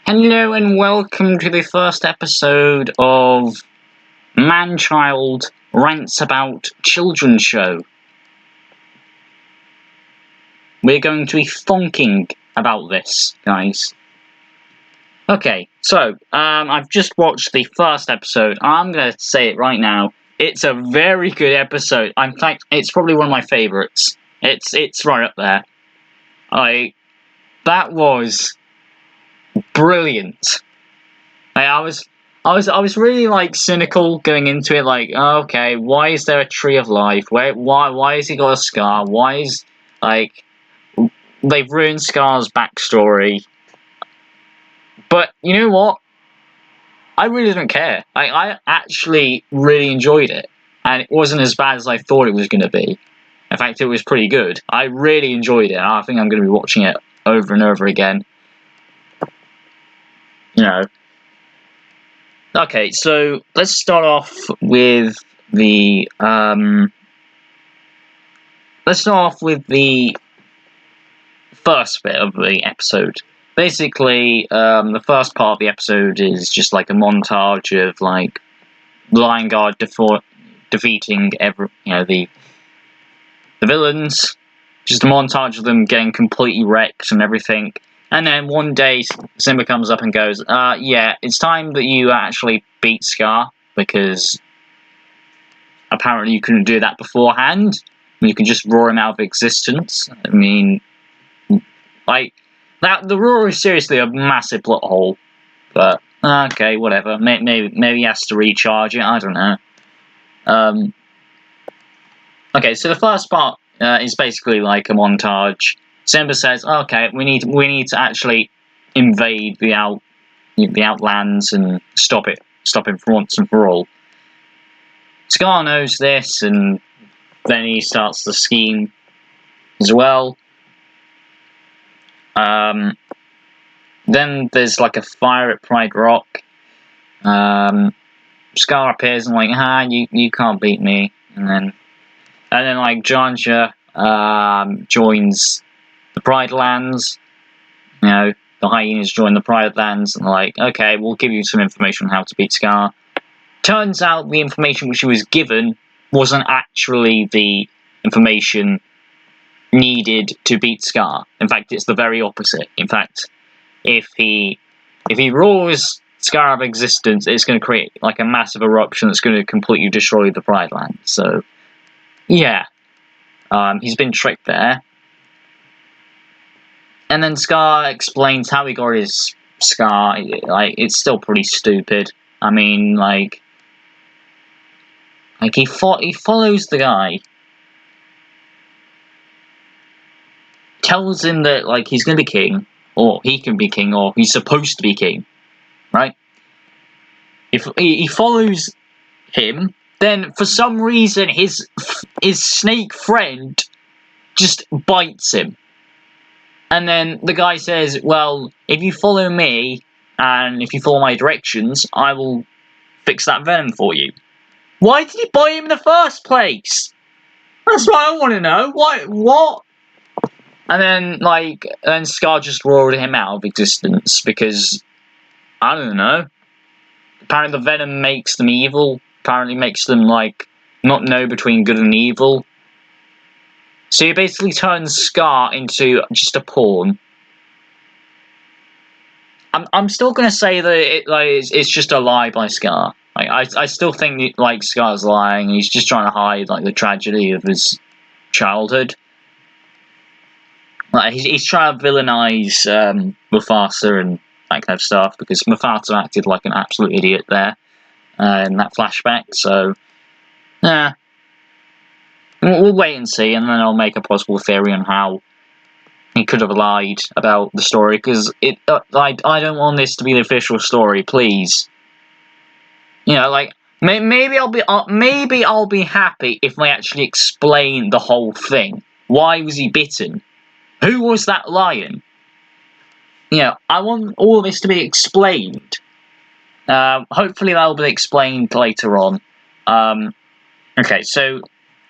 Hello and welcome to the first episode of Man-Child Rants About Children's Show. We're going to be thonking about this, guys. Okay, so, I've just watched the first episode. I'm going to say it right now. It's a very good episode. In fact, it's probably one of my favourites. It's right up there. That was brilliant. I was really cynical going into it. Okay, why is there a tree of life? Why has he got a scar? Why is they've ruined Scar's backstory? But you know what? I really don't care. I actually really enjoyed it, and it wasn't as bad as I thought it was going to be. In fact, it was pretty good. I really enjoyed it. I think I'm going to be watching it over and over again. Okay, so let's start off with the first bit of the episode. Basically, the first part of the episode is just like a montage of Lion Guard defeating the villains. Just a montage of them getting completely wrecked and everything. And then one day, Simba comes up and goes, yeah, it's time that you actually beat Scar, because apparently you couldn't do that beforehand. You can just roar him out of existence. I mean, the roar is seriously a massive plot hole. But, okay, whatever. Maybe he has to recharge it, I don't know. Okay, so the first part is basically like a montage. Simba says, "Okay, we need to actually invade the Outlands and stop it for once and for all." Scar knows this, and then he starts the scheme as well. Then there's like a fire at Pride Rock. Scar appears and you can't beat me, and then Janja joins the Pride Lands. The hyenas join the Pride Lands, and okay, we'll give you some information on how to beat Scar. Turns out the information which he was given wasn't actually the information needed to beat Scar. In fact, it's the very opposite. In fact, if he roars Scar out of existence, it's going to create a massive eruption that's going to completely destroy the Pride Land. So, yeah. He's been tricked there. And then Scar explains how he got his scar. It's still pretty stupid. I mean, he follows the guy. Tells him that, he's gonna be king. Or he can be king, or he's supposed to be king. Right? If he follows him, then for some reason his snake friend just bites him. And then the guy says, well, if you follow me, and if you follow my directions, I will fix that venom for you. Why did he bite him in the first place? That's what I want to know. What? And then, Scar just roared him out of existence, because, I don't know. Apparently the venom makes them evil. Apparently makes them, not know between good and evil. So he basically turns Scar into just a pawn. I'm still gonna say that it's just a lie by Scar. I still think Scar's lying. He's just trying to hide the tragedy of his childhood. He's trying to villainize Mufasa and that kind of stuff, because Mufasa acted like an absolute idiot there in that flashback. So yeah. We'll wait and see, and then I'll make a possible theory on how he could have lied about the story, because I don't want this to be the official story, please. Maybe I'll be happy if they actually explain the whole thing. Why was he bitten? Who was that lion? I want all of this to be explained. Hopefully that'll be explained later on. Okay, so,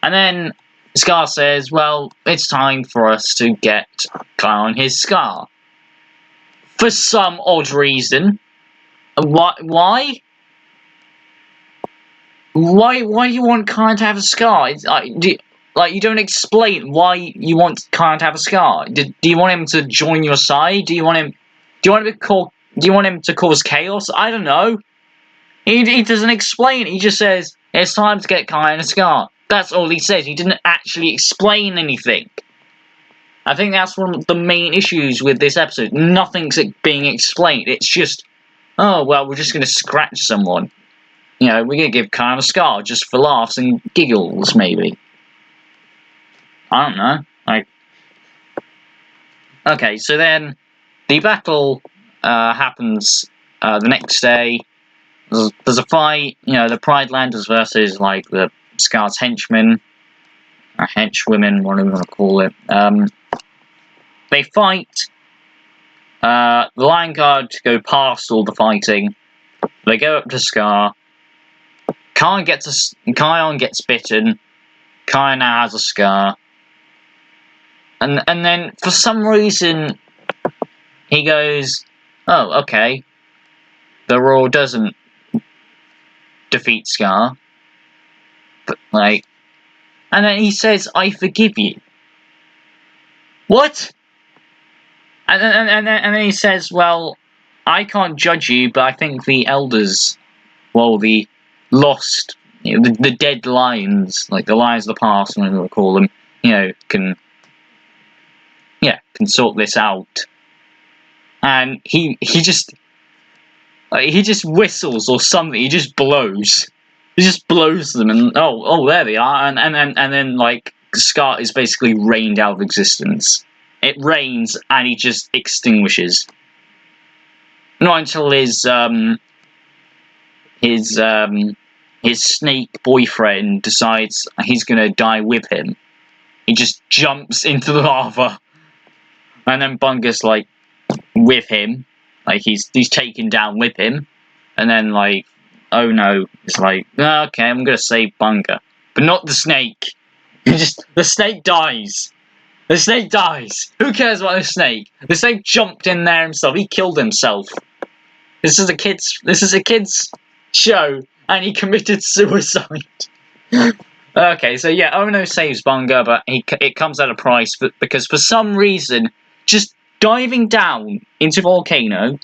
and then Scar says, well, it's time for us to get Clown his scar. for some odd reason. Why? Why do you want Kyle to have a scar? You don't explain why you want Kyle to have a scar. Do you want him to join your side? Do you want him to cause chaos? I don't know. He doesn't explain. He just says it's time to get Kyle a scar. That's all he says. He didn't actually explain anything. I think that's one of the main issues with this episode. Nothing's being explained. It's just, oh well, we're just gonna scratch someone. You know, we're gonna give Kyle a scar just for laughs and giggles, maybe. I don't know. Okay, so then the battle happens the next day. There's a fight. You know, the Pride Landers versus like the Scar's henchmen, or henchwomen, whatever you want to call it. They fight. The Lion Guard go past all the fighting. They go up to Scar. Kion gets bitten. Kion now has a scar. And then for some reason he goes, oh, okay. The Roar doesn't defeat Scar. But and then he says, I forgive you. What? And then he says, well, I can't judge you, but I think the elders, well, the lost, you know, the dead lions, like the lions of the past, whatever we call them, you know, can sort this out. And he just whistles or something. He just blows. He just blows them, and oh, there they are. And then like Scar is basically rained out of existence. It rains, and he just extinguishes. Not until his snake boyfriend decides he's gonna die with him. He just jumps into the lava, and then Bunga's like with him, like he's taken down with him, and then like, oh no, it's like, okay, I'm gonna save Bunga, but not the snake. The snake dies. The snake dies. Who cares about the snake? The snake jumped in there himself. He killed himself. This is a kids show, and he committed suicide. Okay, so yeah, Ono saves Bunga, but it comes at a price because for some reason, just diving down into a volcano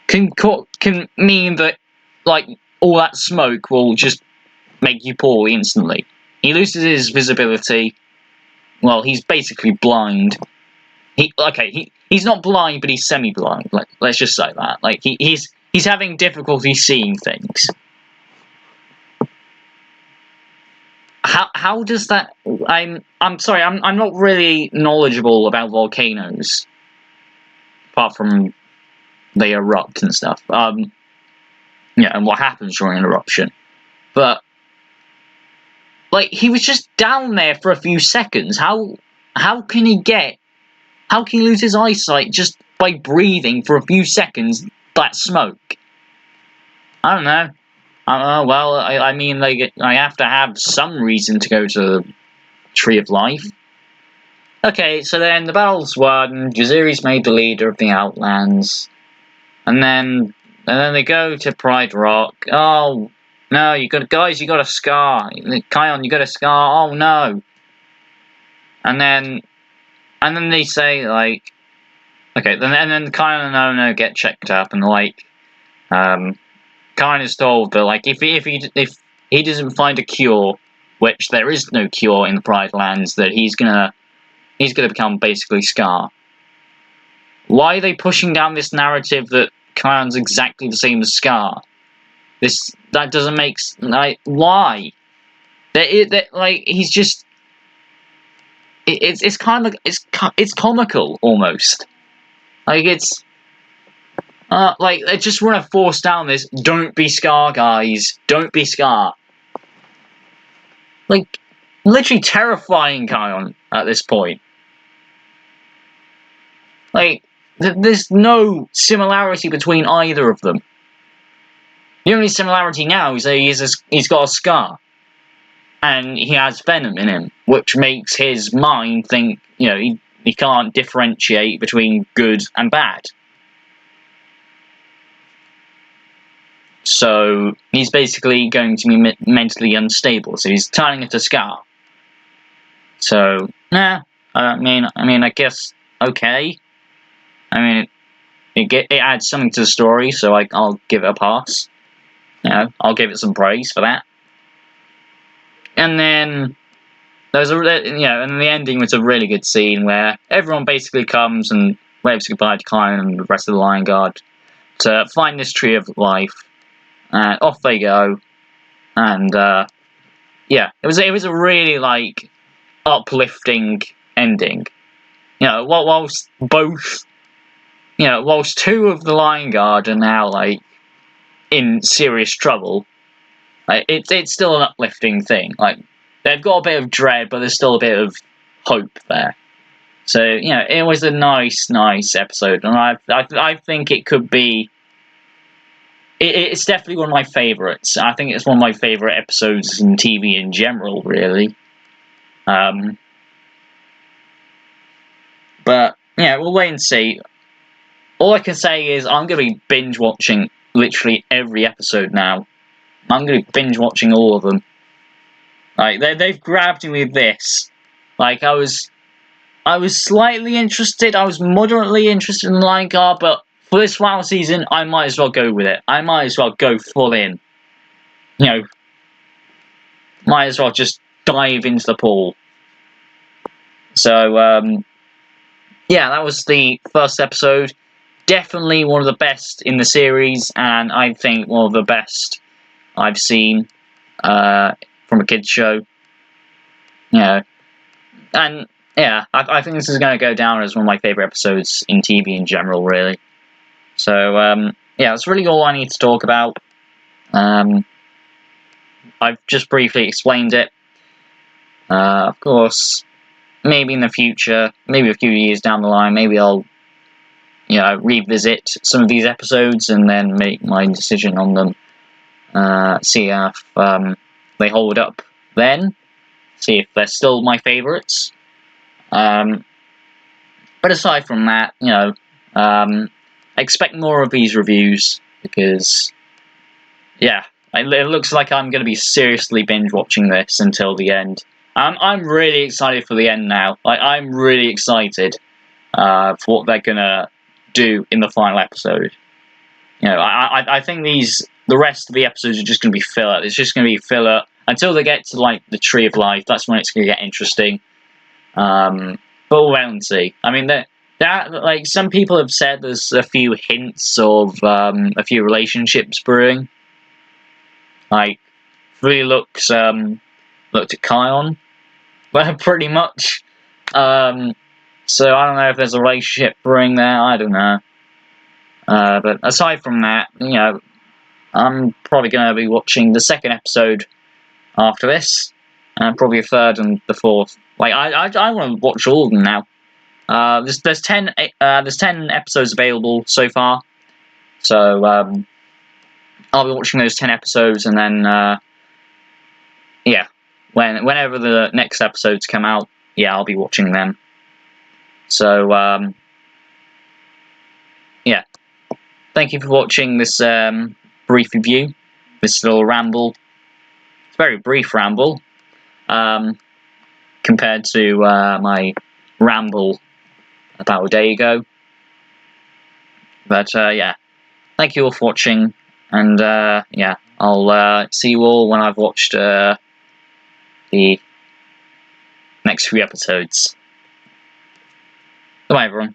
can mean that like all that smoke will just make you poorly instantly. He loses his visibility. Well, he's basically blind. He's not blind, but he's semi-blind. Like, let's just say that. Like he's having difficulty seeing things. How does that? I'm sorry. I'm not really knowledgeable about volcanoes, apart from they erupt and stuff. And what happens during an eruption. But like, he was just down there for a few seconds. How can he lose his eyesight just by breathing for a few seconds that smoke? I don't know. Well, I mean, like, I have to have some reason to go to the Tree of Life. Okay, so then the battle's won. Jaziri's made the leader of the Outlands, and then they go to Pride Rock. Oh no, you got a scar. Kion, you got a scar. Oh no. And then they say like, okay, and then Kion and Ono get checked up, and like, Kion is told that like if he doesn't find a cure, which there is no cure in the Pride Lands, that he's gonna become basically Scar. Why are they pushing down this narrative that Kion's exactly the same as Scar? That doesn't make like, why? Like, he's just. It's kind of it's comical almost. Like, it's like they just want to force down this. Don't be Scar, guys. Don't be Scar. Like, literally terrifying Kion at this point. Like, there's no similarity between either of them. The only similarity now is that he's got a scar. And he has venom in him, which makes his mind think, you know, he can't differentiate between good and bad. So he's basically going to be mentally unstable. So he's turning into Scar. So I mean, I guess okay. I mean, it adds something to the story, so I'll give it a pass. I'll give it some praise for that. And then there's and the ending was a really good scene where everyone basically comes and waves goodbye to Klein and the rest of the Lion Guard to find this tree of life. And off they go. And it was a really like uplifting ending. Whilst whilst two of the Lion Guard are now like in serious trouble, it's still an uplifting thing. Like they've got a bit of dread, but there's still a bit of hope there. So it was a nice episode, and I think it could be. It's definitely one of my favourites. I think it's one of my favourite episodes in TV in general, really. But we'll wait and see. All I can say is I'm going to be binge watching literally every episode now. I'm going to be binge watching all of them. Like they've grabbed me with this. Like I was slightly interested. I was moderately interested in the Lion Guard, but for this final season, I might as well go with it. I might as well go full in. Might as well just dive into the pool. So that was the first episode. Definitely one of the best in the series, and I think one of the best I've seen from a kids show. And I think this is going to go down as one of my favourite episodes in TV in general, really. So that's really all I need to talk about. I've just briefly explained it. Of course, maybe in the future, maybe a few years down the line, maybe I'll revisit some of these episodes and then make my decision on them. See if they hold up then. See if they're still my favourites. But aside from that, expect more of these reviews because, it looks like I'm going to be seriously binge watching this until the end. I'm really excited for the end now. I'm really excited for what they're going to do in the final episode. I think the rest of the episodes are just going to be filler. It's just going to be filler until they get to like the Tree of Life. That's when it's going to get interesting. But we'll wait and see. I mean, like some people have said, there's a few hints of a few relationships brewing. Like, really looked at Kion, well, pretty much. So I don't know if there's a relationship brewing there. I don't know. But aside from that, I'm probably going to be watching the second episode after this, and probably a third and the fourth. Like I want to watch all of them now. There's 10 episodes available so far, so I'll be watching those 10 episodes, and then whenever the next episodes come out, I'll be watching them. So thank you for watching this brief review, this little ramble. It's a very brief ramble compared to my ramble about a day ago. But thank you all for watching, and I'll see you all when I've watched the next few episodes. Goodbye, everyone.